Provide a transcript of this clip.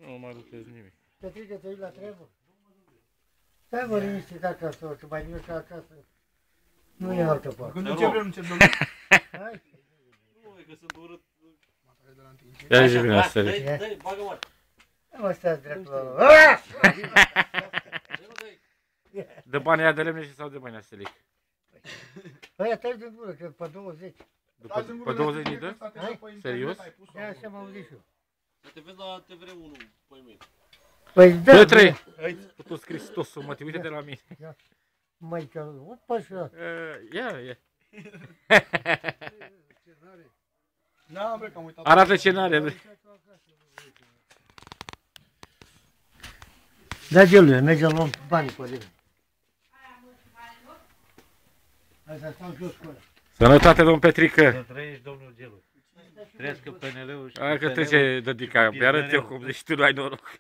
Nu mă lucrez nimic. Petrică, te uiți la treabă? Stai mă liniștit acasă, că mai bine ca acasă. Nu e altă parte. Când încep eu, nu încep domnul. Hai. Nu, e că sunt urât. Ia zi bine asta. Dă-i, bagă-mă. Mă, stați drept la... Dă banii aia de lemne și sau de bani astea lic? Aia tai din gură, că pe 20. Pe 20 de dă? Serios? Ia așa m-am auzit și eu. Să te vezi la TVR1, păi mei. Păi da. Petre! Tu scris tosul, mă, te uite de la mine. Mai că... Opa așa. Ia. Da, bre, că am uitat. Arată scenariul, bre. Da, gelule, mergem luăm banii pe lemne. Hai să stau jos cu ăla. Sănătate, domn Petrică! Să trăiești, domnul Gelu. Trăiască PNL-ul și Hai că trece Dădica, pe arăt eu cum zici tu, nu ai noroc.